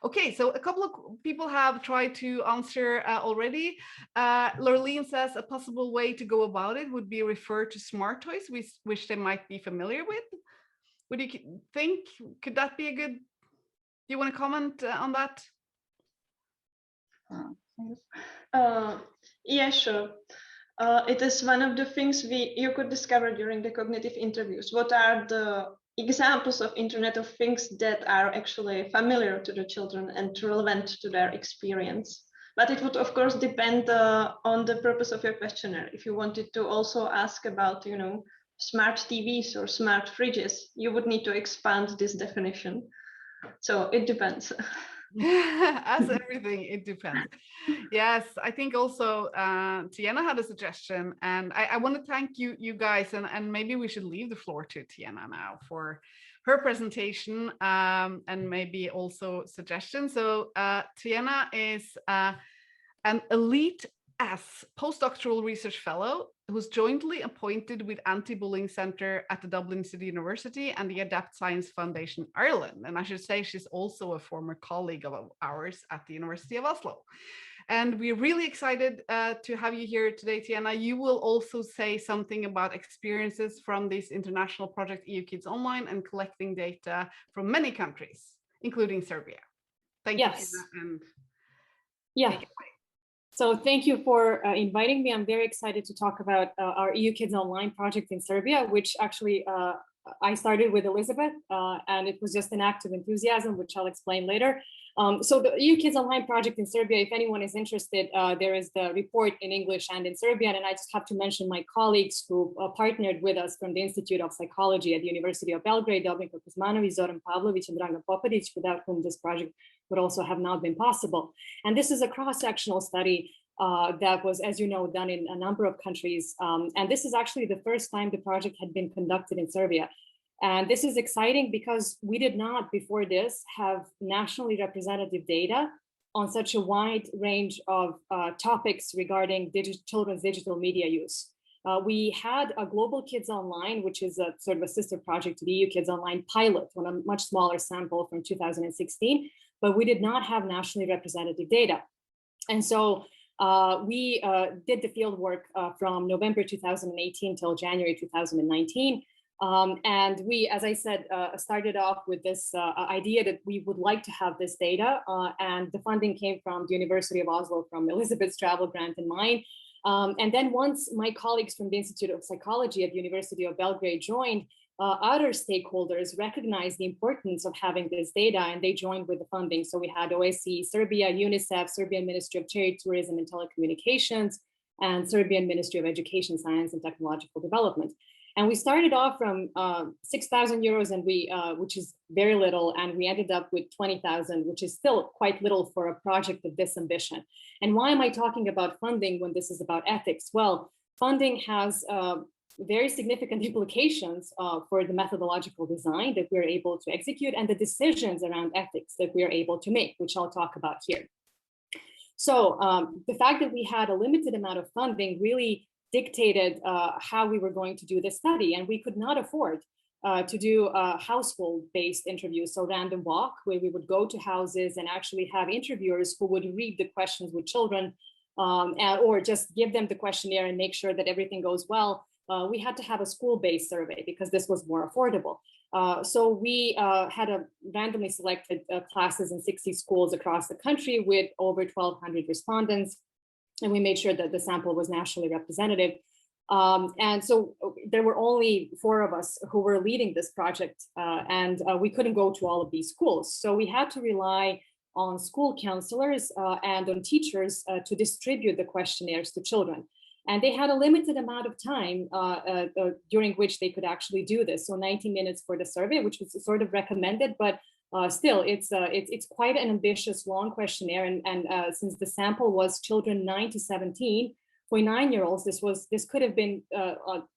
Okay, so a couple of people have tried to answer already. Lorleen says a possible way to go about it would be refer to smart toys, which they might be familiar with. What do you think? Could that be a good, do you want to comment on that? Yeah, sure. It is one of the things you could discover during the cognitive interviews. What are the examples of Internet of Things that are actually familiar to the children and relevant to their experience? But it would, of course, depend on the purpose of your questionnaire. If you wanted to also ask about, you know, smart TVs or smart fridges, you would need to expand this definition. So it depends. As everything, it depends. Yes, I think also Tijana had a suggestion, and I want to thank you guys, and maybe we should leave the floor to Tijana now for her presentation and maybe also suggestions. So Tijana is an elite postdoctoral research fellow who's jointly appointed with Anti-Bullying Centre at the Dublin City University and the Adapt Science Foundation Ireland. And I should say she's also a former colleague of ours at the University of Oslo. And we're really excited to have you here today, Tijana. You will also say something about experiences from this international project ySKILLS Online and collecting data from many countries, including Serbia. Thank you, Tijana, and take it away. So thank you for inviting me. I'm very excited to talk about our ySKILLS Online project in Serbia, which actually I started with Elisabeth, and it was just an act of enthusiasm, which I'll explain later. So the ySKILLS Online project in Serbia, if anyone is interested, there is the report in English and in Serbian, and I just have to mention my colleagues who partnered with us from the Institute of Psychology at the University of Belgrade, Dobrinka Kuzmanović, Zoran Pavlović, and Dragan Popadić, without whom this project would also have not been possible. And this is a cross-sectional study that was, as you know, done in a number of countries. And this is actually the first time the project had been conducted in Serbia. And this is exciting because we did not, before this, have nationally representative data on such a wide range of topics regarding children's digital media use. We had a Global Kids Online, which is a sort of a sister project to the ySKILLS Online pilot on a much smaller sample from 2016. but we did not have nationally representative data. And so we did the field work from November 2018 till January 2019. And we, as I said, started off with this idea that we would like to have this data, and the funding came from the University of Oslo, from Elisabeth's travel grant and mine. And then once my colleagues from the Institute of Psychology at the University of Belgrade joined, other stakeholders recognized the importance of having this data, and they joined with the funding. So we had OSCE, Serbia, UNICEF, Serbian Ministry of Trade, Tourism and Telecommunications, and Serbian Ministry of Education, Science and Technological Development. And we started off from 6,000 euros, and which is very little, and we ended up with 20,000, which is still quite little for a project of this ambition. And why am I talking about funding when this is about ethics? Well, funding has very significant implications for the methodological design that we're able to execute and the decisions around ethics that we're able to make, which I'll talk about here. So the fact that we had a limited amount of funding really dictated how we were going to do this study, and we could not afford to do household-based interviews, so random walk, where we would go to houses and actually have interviewers who would read the questions with children, or just give them the questionnaire and make sure that everything goes well. We had to have a school-based survey because this was more affordable. So we had a randomly selected classes in 60 schools across the country with over 1,200 respondents. And we made sure that the sample was nationally representative. And so there were only 4 of us who were leading this project, and we couldn't go to all of these schools. So we had to rely on school counselors and on teachers to distribute the questionnaires to children. And they had a limited amount of time during which they could actually do this. So 90 minutes for the survey, which was sort of recommended, but still, it's quite an ambitious, long questionnaire. And since the sample was children 9 to 17, for 9-year-olds, this could have been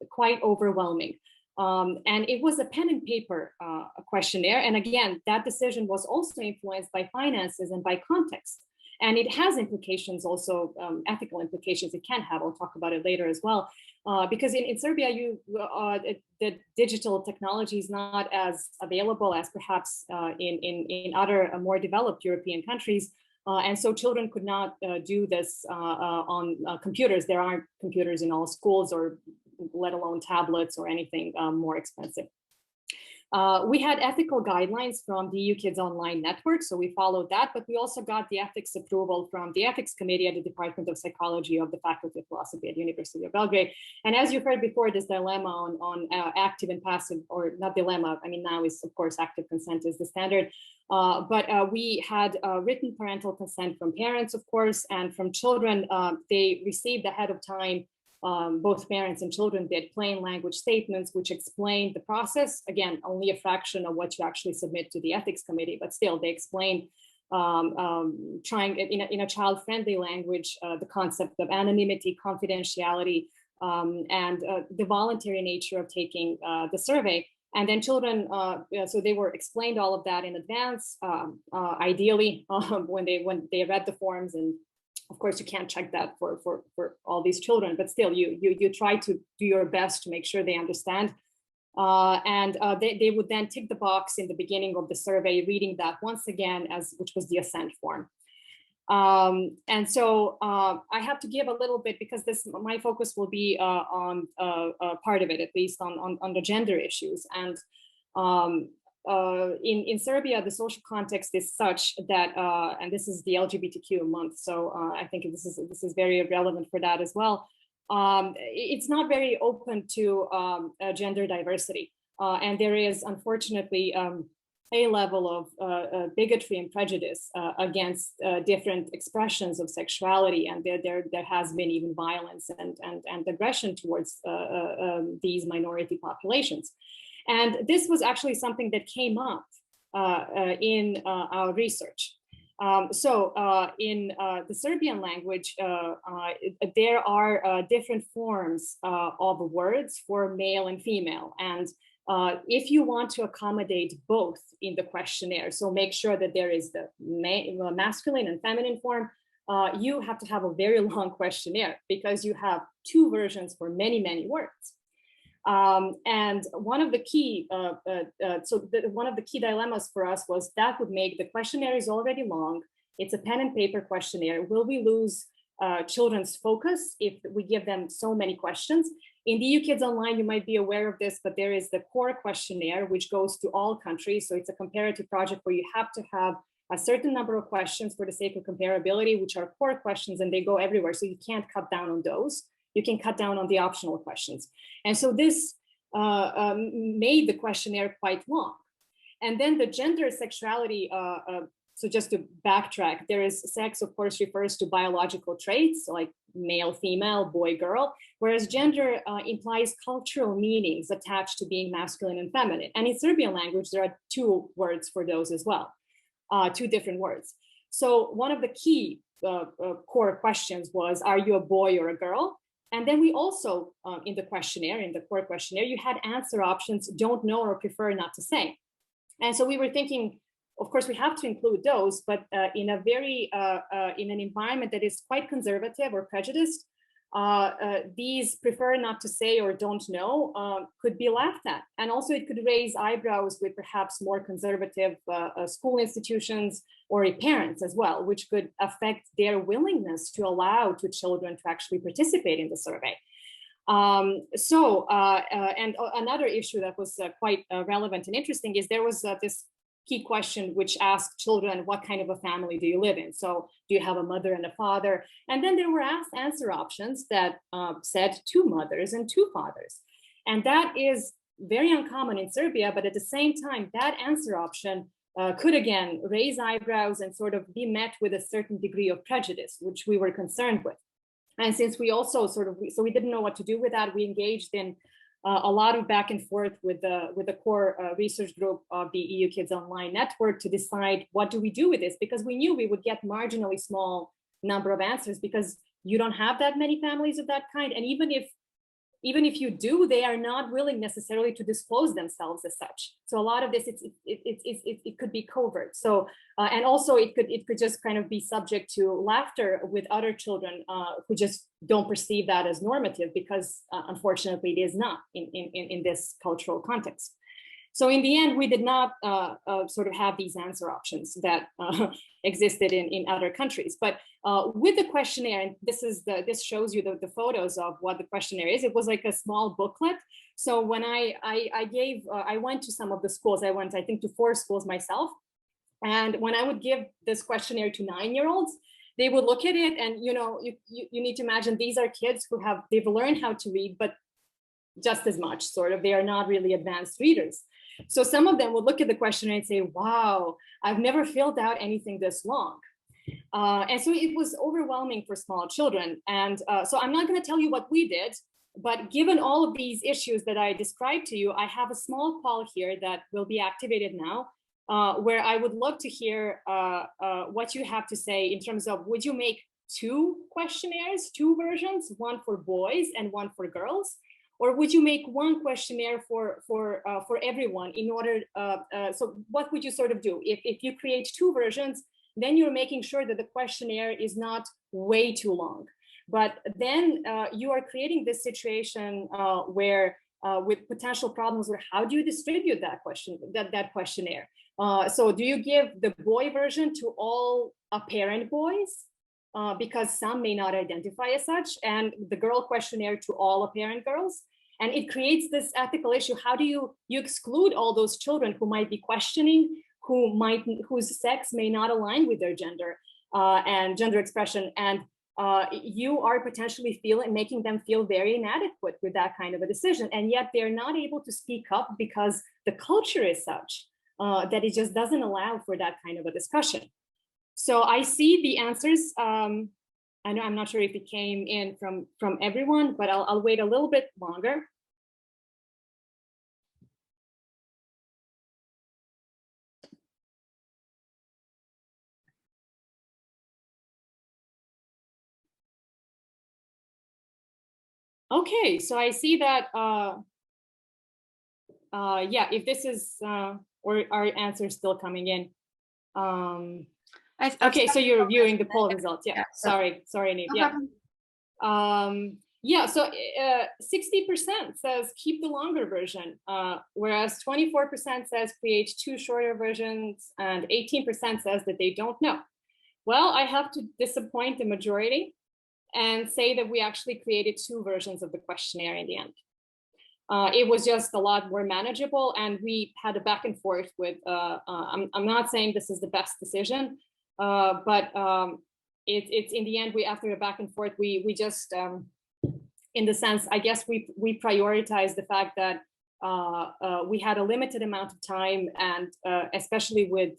quite overwhelming. And it was a pen and paper questionnaire. And again, that decision was also influenced by finances and by context. And it has implications also, ethical implications it can have. I'll talk about it later as well. Because in Serbia, the digital technology is not as available as perhaps in other more developed European countries. And so children could not do this on computers. There aren't computers in all schools, or let alone tablets or anything more expensive. We had ethical guidelines from the EU Kids Online Network, so we followed that, but we also got the ethics approval from the ethics committee at the Department of Psychology of the Faculty of Philosophy at the University of Belgrade. And as you've heard before, this dilemma on active and passive, or not dilemma, I mean, now is, of course, active consent is the standard, but we had written parental consent from parents, of course, and from children. They received ahead of time. Both parents and children did plain language statements which explained the process. Again, only a fraction of what you actually submit to the ethics committee, but still they explain, trying in a child-friendly language, the concept of anonymity, confidentiality, and the voluntary nature of taking the survey. And then children, so they were explained all of that in advance, ideally when they read the forms. And of course, you can't check that for all these children, but still, you try to do your best to make sure they understand. And they would then tick the box in the beginning of the survey, reading that once again, which was the assent form. And so I have to give a little bit, because my focus will be on part of it, at least on the gender issues. And in Serbia, the social context is such that, and this is the LGBTQ month, so I think this is very relevant for that as well. It's not very open to gender diversity, and there is unfortunately a level of bigotry and prejudice against different expressions of sexuality, and there has been even violence and aggression towards these minority populations. And this was actually something that came up in our research. So in the Serbian language, there are different forms of words for male and female. And if you want to accommodate both in the questionnaire, so make sure that there is the masculine and feminine form, you have to have a very long questionnaire because you have 2 versions for many, many words. And one of the key, one of the key dilemmas for us was that would make the questionnaire is already long. It's a pen and paper questionnaire. Will we lose children's focus if we give them so many questions? In the EU Kids Online, you might be aware of this, but there is the core questionnaire, which goes to all countries. So it's a comparative project where you have to have a certain number of questions for the sake of comparability, which are core questions, and they go everywhere. So you can't cut down on those. You can cut down on the optional questions. And so this made the questionnaire quite long. And then the gender, sexuality, so just to backtrack, there is sex, of course, refers to biological traits like male, female, boy, girl, whereas gender implies cultural meanings attached to being masculine and feminine. And in Serbian language, there are two words for those as well, two different words. So one of the key core questions was, are you a boy or a girl? And then we also, in the questionnaire, in the core questionnaire, you had answer options, don't know or prefer not to say. And so we were thinking, of course, we have to include those, but in a very, in an environment that is quite conservative or prejudiced, these prefer not to say or don't know could be laughed at. And also it could raise eyebrows with perhaps more conservative school institutions or parents as well, which could affect their willingness to allow to children to actually participate in the survey. And another issue that was quite relevant and interesting is there was this key question which asked children, what kind of a family do you live in? So do you have a mother and a father? And then there were answer options that said 2 mothers and 2 fathers. And that is very uncommon in Serbia, but at the same time, that answer option could again raise eyebrows and sort of be met with a certain degree of prejudice, which we were concerned with. And since we also so we didn't know what to do with that, we engaged in a lot of back and forth with the core research group of the EU Kids Online network to decide what do we do with this, because we knew we would get marginally small number of answers because you don't have that many families of that kind. And even if you do, they are not willing necessarily to disclose themselves as such. So a lot of this, it could be covert. So, and also it could just kind of be subject to laughter with other children who just don't perceive that as normative, because unfortunately it is not in this cultural context. So in the end, we did not sort of have these answer options that existed in other countries. But with the questionnaire, and this shows you the photos of what the questionnaire is. It was like a small booklet. So when I went to some of the schools, I went, I think, to 4 schools myself. And when I would give this questionnaire to 9-year-olds, they would look at it, and you need to imagine these are kids who they've learned how to read, but just as much, sort of, they are not really advanced readers. So some of them would look at the questionnaire and say, wow, I've never filled out anything this long. And so it was overwhelming for small children. And so I'm not going to tell you what we did, but given all of these issues that I described to you, I have a small poll here that will be activated now, where I would love to hear what you have to say in terms of, would you make 2 questionnaires, 2 versions, one for boys and one for girls? Or would you make 1 questionnaire for everyone in order, so what would you sort of do? If you create 2 versions, then you're making sure that the questionnaire is not way too long. But then you are creating this situation where with potential problems where how do you distribute that questionnaire? So do you give the boy version to all apparent boys? Because some may not identify as such, and the girl questionnaire to all apparent girls. And it creates this ethical issue. How do you exclude all those children who might be questioning, whose sex may not align with their gender and gender expression, and you are potentially making them feel very inadequate with that kind of a decision, and yet they're not able to speak up because the culture is such that it just doesn't allow for that kind of a discussion. So I see the answers. I'm not sure if it came in from everyone, but I'll wait a little bit longer. Okay, so I see that, yeah, if this is, or are answers still coming in? Okay, so you're reviewing the poll results. Yeah, sorry, Niamh. Yeah. Yeah, so 60% says keep the longer version, whereas 24% says create 2 shorter versions, and 18% says that they don't know. Well, I have to disappoint the majority and say that we actually created 2 versions of the questionnaire in the end. It was just a lot more manageable, and we had a back and forth with, I'm not saying this is the best decision, but it's in the end, after a back and forth, we just, in the sense, I guess we prioritized the fact that we had a limited amount of time, and especially with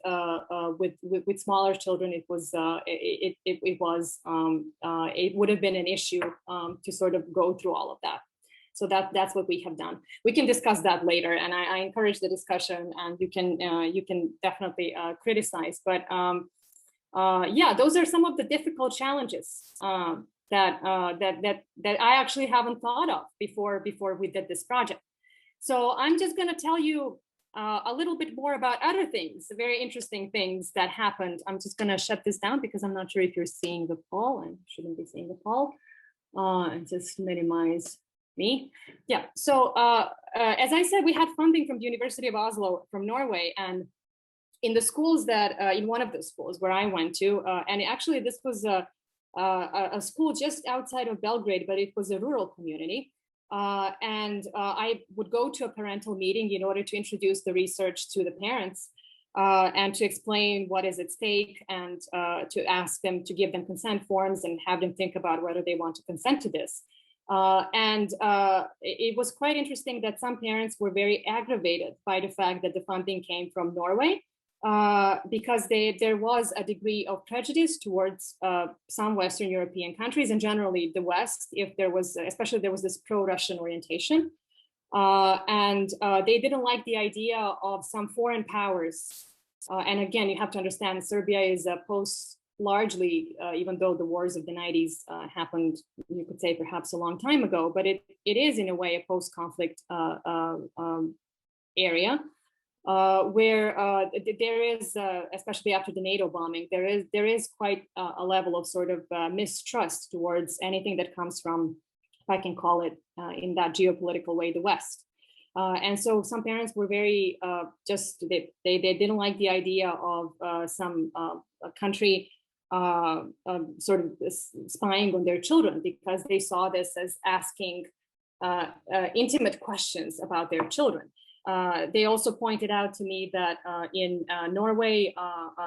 smaller children, it would have been an issue to sort of go through all of that. So that's what we have done. We can discuss that later, and I encourage the discussion, and you can definitely criticize. But yeah, those are some of the difficult challenges that I actually haven't thought of before we did this project. So I'm just going to tell you a little bit more about other things, very interesting things that happened. I'm just going to shut this down because I'm not sure if you're seeing the poll. I shouldn't be seeing the poll. And just minimize me. Yeah. So as I said, we had funding from the University of Oslo, from Norway, and in the schools that in one of the schools where I went to, and actually this was a school just outside of Belgrade, but it was a rural community. And I would go to a parental meeting in order to introduce the research to the parents and to explain what is at stake, and to ask them to give them consent forms and have them think about whether they want to consent to this. It was quite interesting that some parents were very aggravated by the fact that the funding came from Norway, because there was a degree of prejudice towards some Western European countries, and generally the West, if there was, especially there was this pro-Russian orientation. They didn't like the idea of some foreign powers. And again, you have to understand, Serbia is largely, even though the wars of the 90s happened, you could say perhaps a long time ago, but it is in a way a post-conflict area. Where there is, especially after the NATO bombing, there is quite a level of sort of mistrust towards anything that comes from, if I can call it in that geopolitical way, the West. And so some parents were very they didn't like the idea of some country sort of spying on their children, because they saw this as asking intimate questions about their children. They also pointed out to me that in Norway,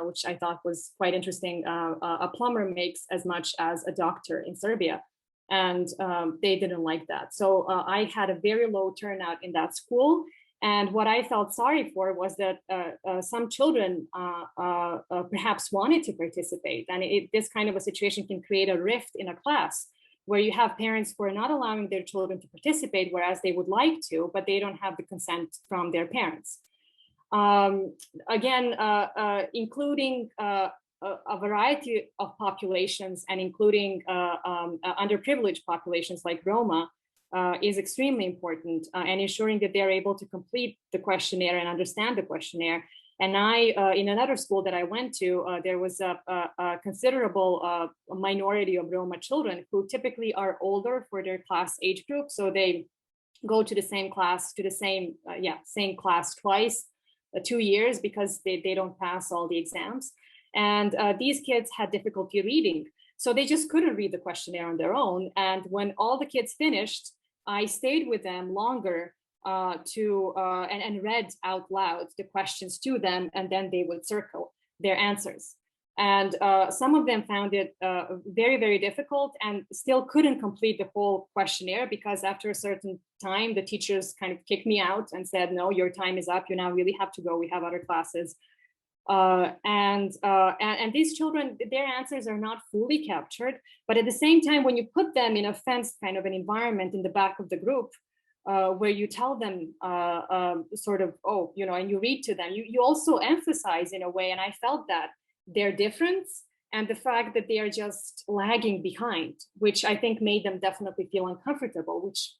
which I thought was quite interesting, a plumber makes as much as a doctor in Serbia, and they didn't like that. So I had a very low turnout in that school. And what I felt sorry for was that some children perhaps wanted to participate. And this kind of a situation can create a rift in a class, where you have parents who are not allowing their children to participate, whereas they would like to, but they don't have the consent from their parents. Again, including a variety of populations, and including underprivileged populations like Roma, is extremely important, and ensuring that they're able to complete the questionnaire and understand the questionnaire. And in another school that I went to, there was a considerable minority of Roma children who typically are older for their class age group. So they go to the same class, same class twice, 2 years, because they don't pass all the exams. And these kids had difficulty reading. So they just couldn't read the questionnaire on their own. And when all the kids finished, I stayed with them longer and read out loud the questions to them, and then they would circle their answers. And some of them found it very, very difficult, and still couldn't complete the whole questionnaire, because after a certain time, the teachers kind of kicked me out and said, no, your time is up. You now really have to go. We have other classes. And these children, their answers are not fully captured. But at the same time, when you put them in a fenced kind of an environment in the back of the group, where you tell them sort of, and you read to them, you also emphasize in a way, and I felt that, their difference and the fact that they are just lagging behind, which I think made them definitely feel uncomfortable, which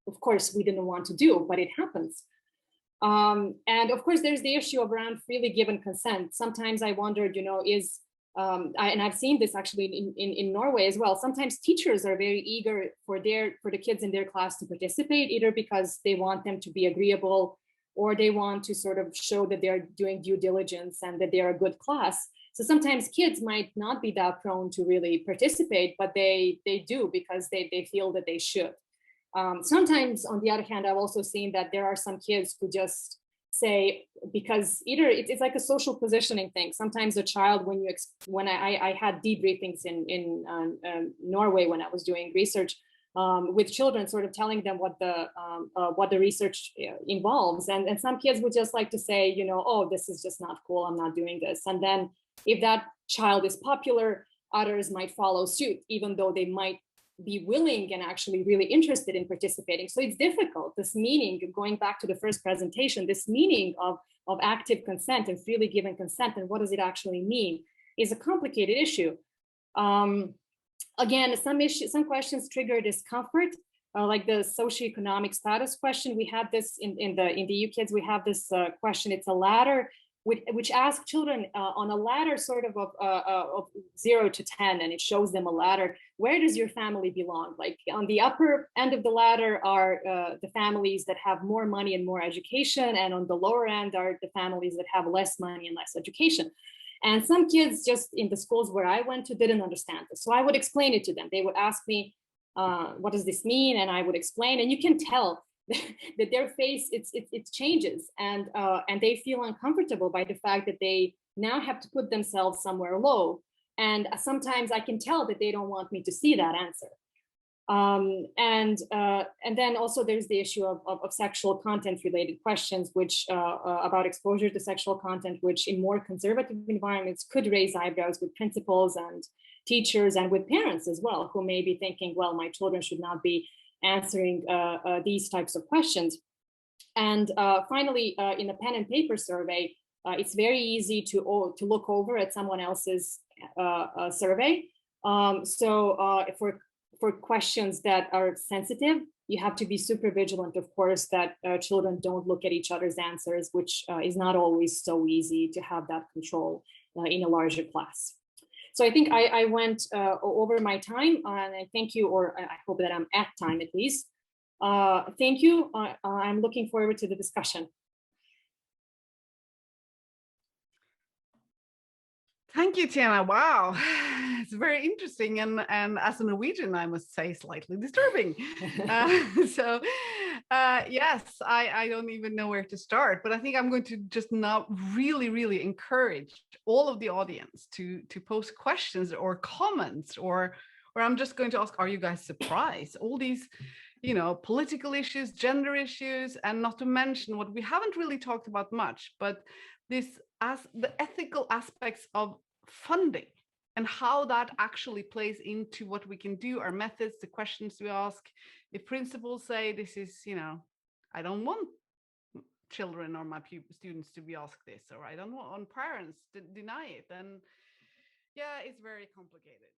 of course we didn't want to do, but it happens. And of course, there's the issue of around freely given consent. Sometimes I wondered, is and I've seen this actually in Norway as well. Sometimes teachers are very eager for the kids in their class to participate, either because they want them to be agreeable, or they want to sort of show that they're doing due diligence and that they're a good class. So sometimes kids might not be that prone to really participate, but they do because they feel that they should. Sometimes, on the other hand, I've also seen that there are some kids who just say, because either it's like a social positioning thing. Sometimes a child, when I had debriefings in Norway when I was doing research with children, sort of telling them what the research involves, and some kids would just like to say, you know, oh, this is just not cool, I'm not doing this. And then if that child is popular, others might follow suit, even though they might be willing and actually really interested in participating. So it's difficult. This meaning, going back to the first presentation, this meaning of active consent and freely given consent, and what does it actually mean, is a complicated issue. Again, some questions trigger discomfort, like the socioeconomic status question. We have this in the yKILLS. We have this question. It's a ladder which asks children on a ladder sort of 0 to 10, and it shows them a ladder. Where does your family belong? Like on the upper end of the ladder are the families that have more money and more education, and on the lower end are the families that have less money and less education. And some kids just in the schools where I went to didn't understand this. So I would explain it to them. They would ask me, what does this mean? And I would explain, and you can tell that their face, it changes, and they feel uncomfortable by the fact that they now have to put themselves somewhere low. And sometimes I can tell that they don't want me to see that answer. And then also there's the issue of sexual content related questions, which about exposure to sexual content, which in more conservative environments could raise eyebrows with principals and teachers and with parents as well, who may be thinking, well, my children should not be answering these types of questions. And finally, in a pen and paper survey, it's very easy to look over at someone else's survey. So for questions that are sensitive, you have to be super vigilant, of course, that children don't look at each other's answers, which is not always so easy to have that control in a larger class. So I think I went over my time, and I thank you, or I hope that I'm at time at least. Thank you. I'm looking forward to the discussion. Thank you, Tijana. Wow, it's very interesting, and as a Norwegian, I must say, slightly disturbing. Yes, I don't even know where to start, but I think I'm going to just now really encourage all of the audience to post questions or comments, or I'm just going to ask, are you guys surprised? All these, you know, political issues, gender issues, and not to mention what we haven't really talked about much, but this as the ethical aspects of funding and how that actually plays into what we can do, our methods, the questions we ask. If principals say this is, you know, I don't want children or my students to be asked this, or I don't want parents to deny it, then yeah, it's very complicated.